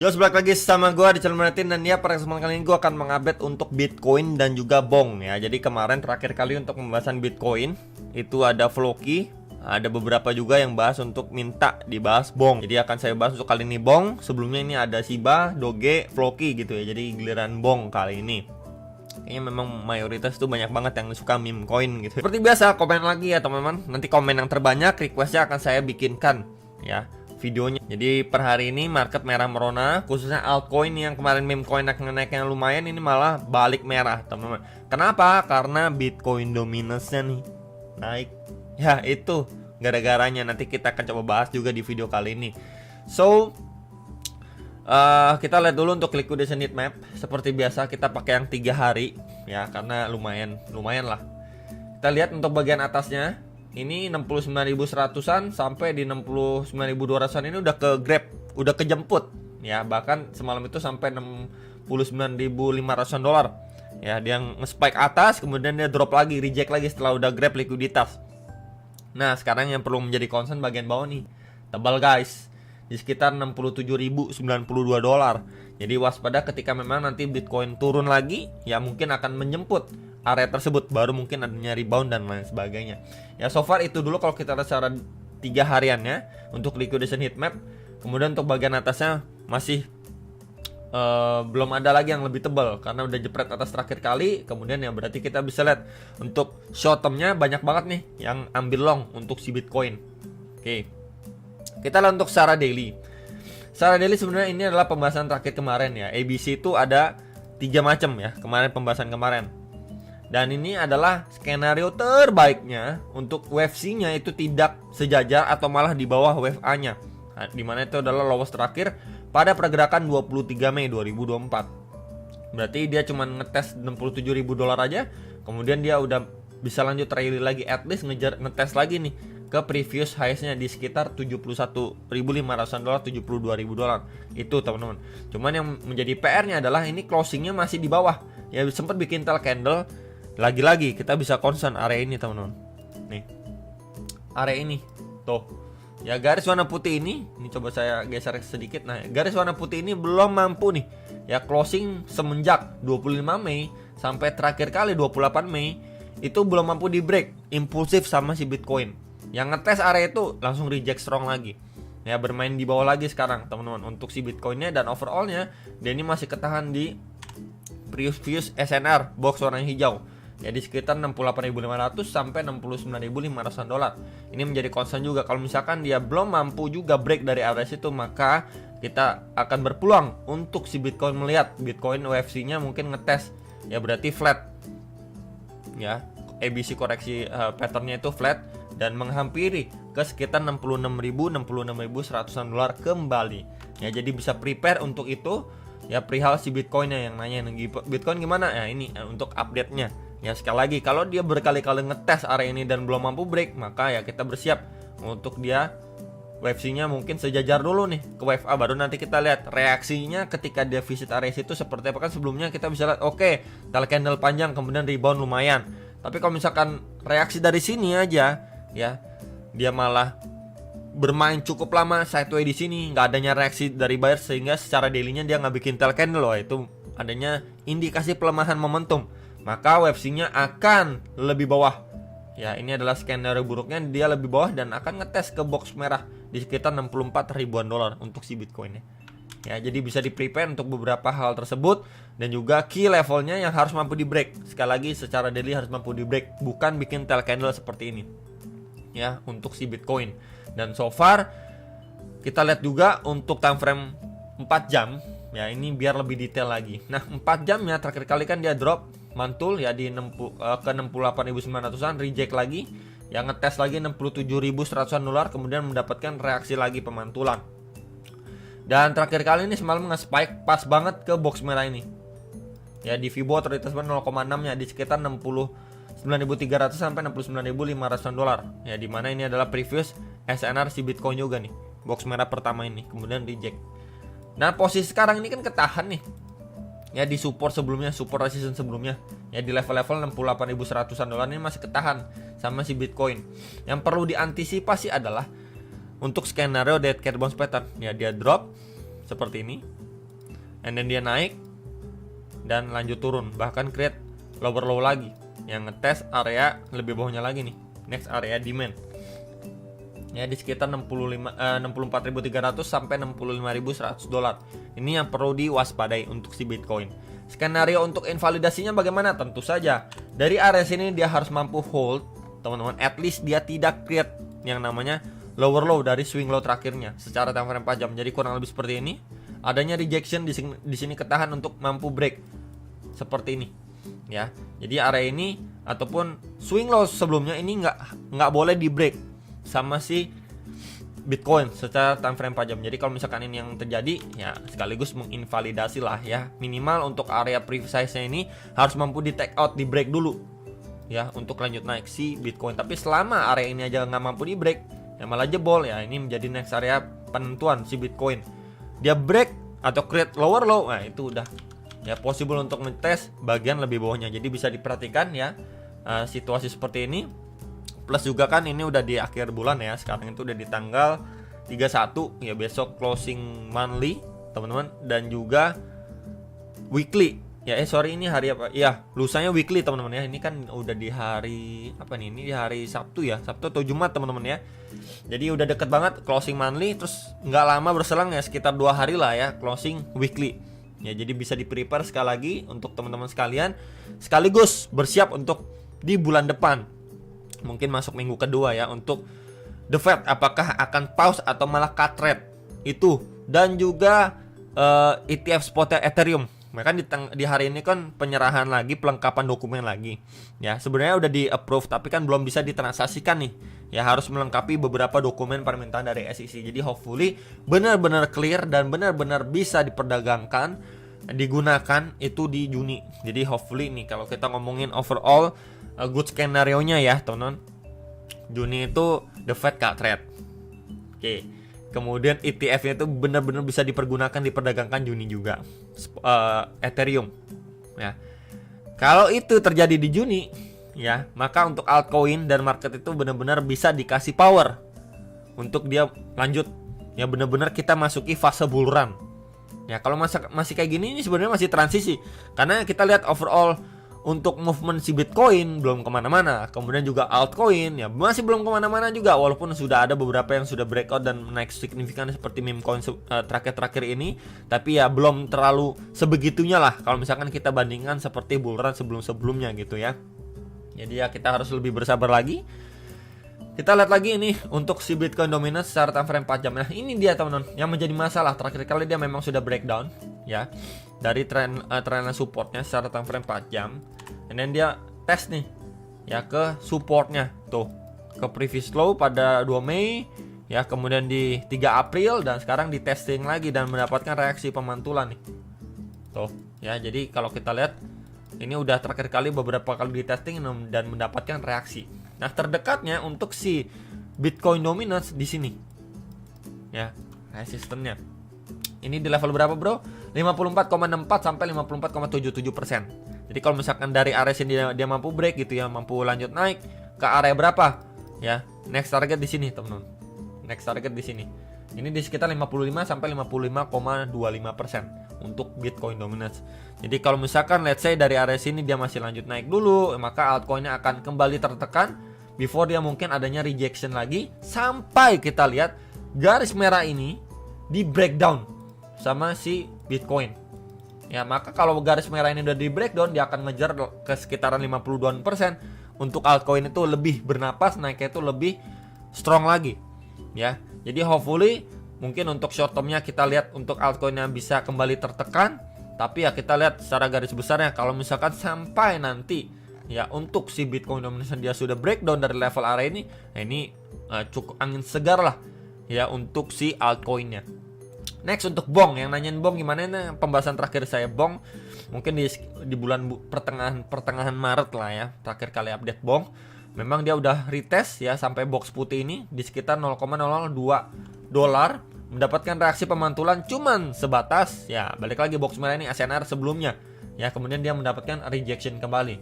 Yo, balik lagi sama gue di channel Martin. Dan ya, pada kesempatan kali ini gue akan mengupdate untuk Bitcoin dan juga Bong ya. Jadi kemarin terakhir kali untuk pembahasan Bitcoin itu ada Floki, ada beberapa juga yang bahas untuk minta dibahas Bong. Jadi akan saya bahas untuk kali ini Bong. Sebelumnya ini ada Shiba, Doge, Floki gitu ya. Jadi giliran Bong kali ini. Kayaknya memang mayoritas tuh banyak banget yang suka meme coin gitu. Seperti biasa, komen lagi ya teman-teman. Nanti komen yang terbanyak, requestnya akan saya bikinkan ya videonya. Jadi per hari ini market merah merona, khususnya altcoin yang kemarin meme coin naik-naiknya lumayan, ini malah balik merah teman-teman. Kenapa? Karena Bitcoin dominance-nya nih naik. Ya itu gara-garanya, nanti kita akan coba bahas juga di video kali ini. So kita lihat dulu untuk liquidation heat map. Seperti biasa kita pakai yang 3 hari ya, karena lumayan lah. Kita lihat untuk bagian atasnya ini 69.100-an sampai di 69.200-an ini udah ke grab, udah kejemput ya. Bahkan semalam itu sampai 69.500-an dolar ya. Dia nge-spike atas, kemudian dia drop lagi, reject lagi setelah udah grab likuiditas. Nah sekarang yang perlu menjadi concern bagian bawah nih, tebal guys, di sekitar 67.092 dolar. Jadi waspada ketika memang nanti Bitcoin turun lagi, ya mungkin akan menjemput area tersebut, baru mungkin adanya rebound dan lain sebagainya. Ya so far itu dulu kalau kita lihat secara 3 hariannya untuk liquidation heat map. Kemudian untuk bagian atasnya masih belum ada lagi yang lebih tebal karena udah jepret atas terakhir kali. Kemudian ya berarti kita bisa lihat untuk short termnya banyak banget nih yang ambil long untuk si Bitcoin. Oke, kita lihat untuk secara daily. Secara daily sebenarnya ini adalah pembahasan terakhir kemarin ya. ABC itu ada 3 macam ya, kemarin pembahasan kemarin. Dan ini adalah skenario terbaiknya untuk wave C-nya itu tidak sejajar atau malah di bawah wave A-nya. Nah, dimana itu adalah lowest terakhir pada pergerakan 23 Mei 2024. Berarti dia cuma ngetes 67.000 dolar aja, kemudian dia udah bisa lanjut rally lagi, at least ngetes lagi nih ke previous highs-nya di sekitar 71.500 dolar, 72.000 dolar. Itu teman-teman. Cuman yang menjadi PR-nya adalah ini closing-nya masih di bawah. Ya sempat bikin tail candle. Lagi-lagi kita bisa concern area ini teman-teman. Nih. Area ini. Tuh. Ya garis warna putih ini coba saya geser sedikit. Nah, garis warna putih ini belum mampu nih. Ya closing semenjak 25 Mei sampai terakhir kali 28 Mei itu belum mampu di break impulsif sama si Bitcoin. Yang ngetes area itu langsung reject strong lagi. Ya bermain di bawah lagi sekarang teman-teman untuk si Bitcoinnya, dan overallnya dia ini masih ketahan di previous SNR box warna hijau. Ya di sekitar 68.500 sampai 69.500 dolar. Ini menjadi concern juga. Kalau misalkan dia belum mampu juga break dari area situ, maka kita akan berpeluang untuk si Bitcoin melihat Bitcoin UFC-nya mungkin ngetes. Ya berarti flat. Ya, ABC koreksi patternnya itu flat dan menghampiri ke sekitar 66.100-an dolar kembali. Ya jadi bisa prepare untuk itu. Ya perihal si Bitcoinnya yang nanya Bitcoin gimana? Ya ini untuk update-nya. Ya sekali lagi, kalau dia berkali-kali ngetes area ini dan belum mampu break, maka ya kita bersiap untuk dia wave C-nya mungkin sejajar dulu nih ke wave A, baru nanti kita lihat reaksinya ketika dia visit area situ seperti apa. Kan sebelumnya kita bisa lihat oke, tail candle panjang kemudian rebound lumayan. Tapi kalau misalkan reaksi dari sini aja ya, dia malah bermain cukup lama sideways di sini, nggak adanya reaksi dari buyer sehingga secara daily-nya dia nggak bikin tail candle loh, itu adanya indikasi pelemahan momentum. Maka wave C-nya akan lebih bawah. Ya, ini adalah skenario buruknya, dia lebih bawah dan akan ngetes ke box merah di sekitar 64 ribuan dolar untuk si Bitcoinnya. Ya, jadi bisa di-prepare untuk beberapa hal tersebut dan juga key levelnya yang harus mampu di break. Sekali lagi secara daily harus mampu di break, bukan bikin tail candle seperti ini. Ya, untuk si Bitcoin. Dan so far kita lihat juga untuk time frame 4 jam. Ya, ini biar lebih detail lagi. Nah, 4 jamnya terakhir kali kan dia drop mantul ya di ke 68.900-an, reject lagi, yang ngetes lagi 67.100-an dolar, kemudian mendapatkan reaksi lagi pemantulan. Dan terakhir kali ini semalam nge-spike pas banget ke box merah ini. Ya di Fibo otoritas 0,6-nya di sekitar 69.300 sampai 69.500-an dolar. Ya di mana ini adalah previous SNR si Bitcoin juga nih. Box merah pertama ini kemudian reject. Nah, posisi sekarang ini kan ketahan nih. Ya di support sebelumnya, support resistance sebelumnya. Ya di level-level 68.100-an dolar ini masih ketahan sama si Bitcoin. Yang perlu diantisipasi adalah untuk skenario dead cat bounce pattern. Ya dia drop seperti ini. and then dia naik dan lanjut turun, bahkan create lower low lagi yang ngetes area lebih bawahnya lagi nih, next area demand ya di sekitar 64.300 sampai 65.100 dolar. Ini yang perlu diwaspadai untuk si Bitcoin. Skenario untuk invalidasinya bagaimana? Tentu saja dari area sini dia harus mampu hold, teman-teman, at least dia tidak create yang namanya lower low dari swing low terakhirnya secara time frame 4 jam. Jadi kurang lebih seperti ini. Adanya rejection di sini ketahan untuk mampu break seperti ini ya. Jadi area ini ataupun swing low sebelumnya ini nggak boleh di break sama si Bitcoin secara time frame 4 jam. Jadi kalau misalkan ini yang terjadi ya sekaligus menginvalidasi lah ya. Minimal untuk area previous size-nya ini harus mampu di take out, di break dulu ya untuk lanjut naik si Bitcoin. Tapi selama area ini aja nggak mampu di break ya malah jebol ya, ini menjadi next area penentuan si Bitcoin. Dia break atau create lower low, nah itu udah ya possible untuk ngetes bagian lebih bawahnya. Jadi bisa diperhatikan ya situasi seperti ini. Plus juga kan ini udah di akhir bulan ya, sekarang itu udah di tanggal 31 ya, besok closing monthly teman-teman, dan juga weekly ya. Sorry, ini hari apa ya, lusanya weekly teman-teman ya. Ini kan udah di hari apa nih, ini di hari Sabtu ya, Sabtu atau Jumat teman-teman ya. Jadi udah deket banget closing monthly, terus nggak lama berselang ya, sekitar 2 hari lah ya closing weekly ya. Jadi bisa di prepare sekali lagi untuk teman-teman sekalian, sekaligus bersiap untuk di bulan depan, mungkin masuk minggu kedua ya, untuk The Fed apakah akan pause atau malah cut rate itu. Dan juga ETF spot Ethereum. Mereka di hari ini kan penyerahan lagi, pelengkapan dokumen lagi ya. Sebenarnya udah di approve tapi kan belum bisa ditransaksikan nih ya, harus melengkapi beberapa dokumen permintaan dari SEC. Jadi hopefully benar-benar clear dan benar-benar bisa diperdagangkan, digunakan itu di Juni. Jadi hopefully nih kalau kita ngomongin overall good skenario nya ya teman-teman, Juni itu The Fed cut rate. Oke. Kemudian ETF-nya itu benar-benar bisa dipergunakan, diperdagangkan Juni juga. Ethereum ya. Kalau itu terjadi di Juni ya, maka untuk altcoin dan market itu benar-benar bisa dikasih power untuk dia lanjut ya, benar-benar kita masuki fase bull run. Ya, kalau masih kayak gini ini sebenarnya masih transisi. Karena kita lihat overall untuk movement si Bitcoin belum kemana-mana, kemudian juga altcoin ya masih belum kemana-mana juga, walaupun sudah ada beberapa yang sudah breakout dan naik signifikan seperti meme coin terakhir-terakhir ini, tapi ya belum terlalu sebegitunya lah kalau misalkan kita bandingkan seperti bull run sebelum-sebelumnya gitu ya. Jadi ya kita harus lebih bersabar lagi. Kita lihat lagi ini untuk si Bitcoin dominance secara time frame 4 jam. Nah ini dia teman-teman yang menjadi masalah, terakhir kali dia memang sudah breakdown ya dari trend supportnya secara time frame 4 jam. And then dia tes nih ya ke supportnya tuh, ke previous low pada 2 Mei ya, kemudian di 3 April, dan sekarang di testing lagi dan mendapatkan reaksi pemantulan nih tuh ya. Jadi kalau kita lihat ini udah terakhir kali beberapa kali di testing dan mendapatkan reaksi. Nah terdekatnya untuk si Bitcoin dominance di sini ya, resistennya ini di level berapa bro? 54,64 sampai 54,77%. Jadi kalau misalkan dari area sini dia mampu break gitu ya, mampu lanjut naik ke area berapa ya, next target di sini teman-teman. Next target di sini. Ini di sekitar 55 sampai 55,25% untuk Bitcoin dominance. Jadi kalau misalkan let's say dari area sini dia masih lanjut naik dulu, maka altcoinnya akan kembali tertekan before dia mungkin adanya rejection lagi, sampai kita lihat garis merah ini di breakdown sama si Bitcoin. Ya, maka kalau garis merah ini udah di breakdown, dia akan ngejar ke sekitaran 52% untuk altcoin itu lebih bernapas, naiknya itu lebih strong lagi. Ya. Jadi hopefully mungkin untuk short termnya kita lihat untuk altcoinnya bisa kembali tertekan, tapi ya kita lihat secara garis besarnya kalau misalkan sampai nanti ya untuk si Bitcoin dominance dia sudah breakdown dari level area ini, nah ini cukup angin segar lah ya untuk si altcoinnya. Next untuk Bong, yang nanyain Bong gimana nih pembahasan terakhir saya Bong, mungkin di bulan pertengahan Maret lah ya, terakhir kali update Bong. Memang dia udah retest ya sampai box putih ini di sekitar 0,002 dolar, mendapatkan reaksi pemantulan cuman sebatas ya, balik lagi box merah ini ASNR sebelumnya ya, kemudian dia mendapatkan rejection kembali.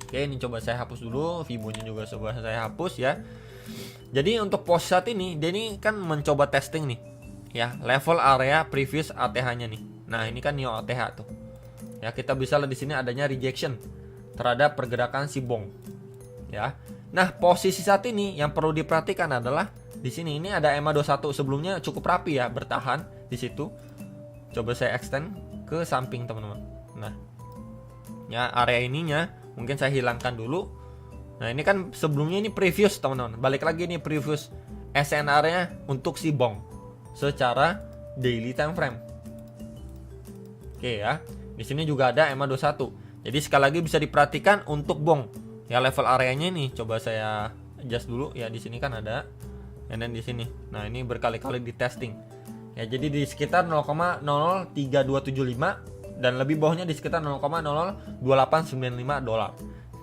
Oke, ini coba saya hapus dulu, Fibonya juga coba saya hapus ya. Jadi untuk pos saat ini dia ini kan mencoba testing nih ya level area previous ATH-nya nih. Nah, ini kan Neo ATH tuh. Ya, kita bisa lihat di sini adanya rejection terhadap pergerakan si Bong. Ya. Nah, posisi saat ini yang perlu diperhatikan adalah di sini ini ada EMA 21 sebelumnya cukup rapi ya, bertahan di situ. Coba saya extend ke samping, teman-teman. Nah, ya area ininya mungkin saya hilangkan dulu. Nah, ini kan sebelumnya ini previous, teman-teman. Balik lagi nih previous SNR-nya untuk si Bong secara daily time frame. Oke ya. Di sini juga ada EMA 21. Jadi sekali lagi bisa diperhatikan untuk Bong. Ya, level areanya nih coba saya adjust dulu ya, di sini kan ada. Dan di sini. Nah, ini berkali-kali di testing. Ya, jadi di sekitar 0,03275 dan lebih bawahnya di sekitar 0,002895 dolar.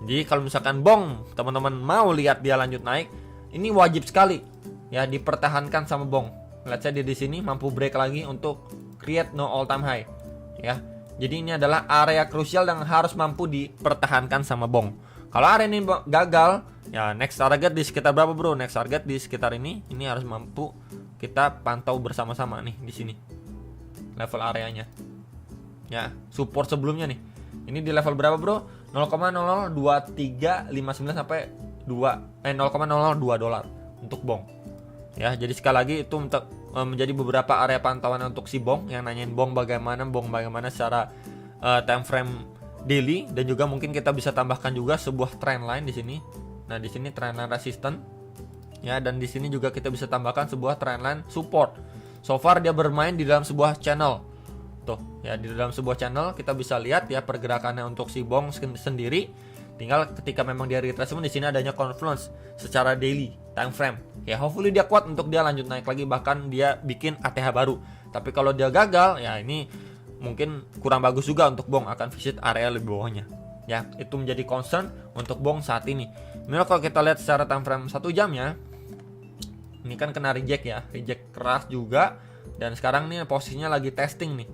Jadi kalau misalkan Bong teman-teman mau lihat dia lanjut naik, ini wajib sekali ya dipertahankan sama Bong. Lihat saya di sini mampu break lagi untuk create no all time high. Ya. Jadi ini adalah area krusial yang harus mampu dipertahankan sama Bong. Kalau area ini gagal, ya next target di sekitar berapa, bro? Next target di sekitar ini harus mampu kita pantau bersama-sama nih di sini. Level areanya. Ya, support sebelumnya nih. Ini di level berapa, bro? 0,002359 sampai 0,002 dolar untuk Bong. Ya, jadi sekali lagi itu untuk menjadi beberapa area pantauan untuk si Bong yang nanyain Bong bagaimana secara time frame daily, dan juga mungkin kita bisa tambahkan juga sebuah trend line di sini. Nah, di sini trend line resistance ya, dan di sini juga kita bisa tambahkan sebuah trend line support. So far dia bermain di dalam sebuah channel. Tuh, ya di dalam sebuah channel kita bisa lihat ya pergerakannya untuk si Bong sendiri. Tinggal ketika memang dia retracement, di sini adanya confluence secara daily time frame. Ya, hopefully dia kuat untuk dia lanjut naik lagi, bahkan dia bikin ATH baru. Tapi kalau dia gagal, ya ini mungkin kurang bagus juga untuk Bong, akan visit area lebih bawahnya. Ya, itu menjadi concern untuk Bong saat ini. Memang kalau kita lihat secara time frame 1 jamnya, ini kan kena reject ya, reject keras juga. Dan sekarang nih posisinya lagi testing nih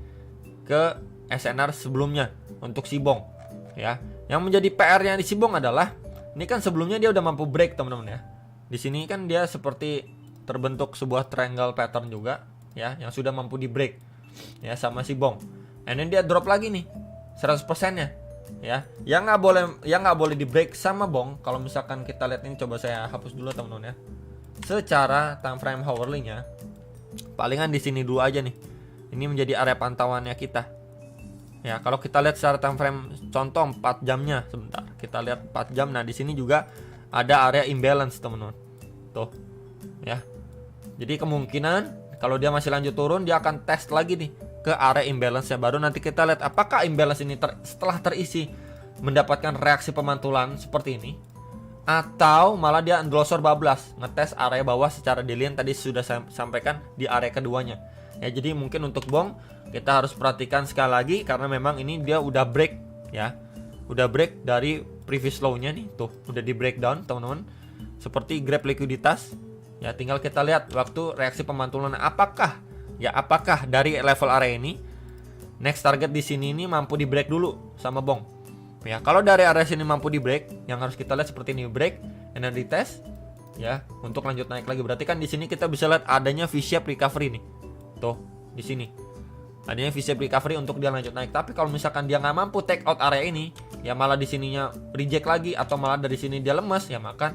ke SNR sebelumnya untuk si Bong. Ya, yang menjadi PR-nya di si Bong adalah ini kan sebelumnya dia udah mampu break, teman-teman ya. Di sini kan dia seperti terbentuk sebuah triangle pattern juga ya, yang sudah mampu di break ya sama si Bong. And then dia drop lagi nih 100%-nya ya. Yang nggak boleh di break sama Bong. Kalau misalkan kita lihat ini, coba saya hapus dulu, teman-teman ya. Secara time frame hourly-nya palingan di sini dulu aja nih. Ini menjadi area pantauannya kita. Ya, kalau kita lihat secara time frame contoh 4 jamnya, sebentar. Kita lihat 4 jam. Nah, di sini juga ada area imbalance, teman-teman. Tuh. Ya. Jadi kemungkinan kalau dia masih lanjut turun, dia akan test lagi nih ke area imbalance-nya. Baru nanti kita lihat apakah imbalance ini setelah terisi mendapatkan reaksi pemantulan seperti ini, atau malah dia endorser bablas, ngetes area bawah secara daily yang tadi sudah saya sampaikan di area keduanya. Ya, jadi mungkin untuk Bong kita harus perhatikan sekali lagi, karena memang ini dia udah break ya. Udah break dari previous low-nya nih, tuh udah di breakdown, teman-teman. Seperti grab likuiditas. Ya, tinggal kita lihat waktu reaksi pemantulan apakah dari level area ini next target di sini ini mampu di break dulu sama Bong. Ya, kalau dari area sini mampu di break, yang harus kita lihat seperti ini break, and then retest ya untuk lanjut naik lagi. Berarti kan di sini kita bisa lihat adanya V-shape recovery nih. Tuh, di sini. Adanya V-shape recovery untuk dia lanjut naik. Tapi kalau misalkan dia nggak mampu take out area ini, ya malah di sininya reject lagi, atau malah dari sini dia lemas, ya maka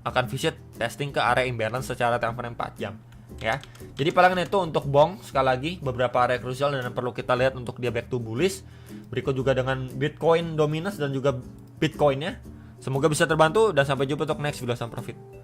akan visit testing ke area imbalance secara time frame 4 jam. Ya. Jadi palingan itu untuk Bong, sekali lagi beberapa area krusial dan perlu kita lihat untuk dia back to bullish. Berikut juga dengan Bitcoin dominance dan juga Bitcoinnya. Semoga bisa terbantu dan sampai jumpa untuk next video. Sam Profit.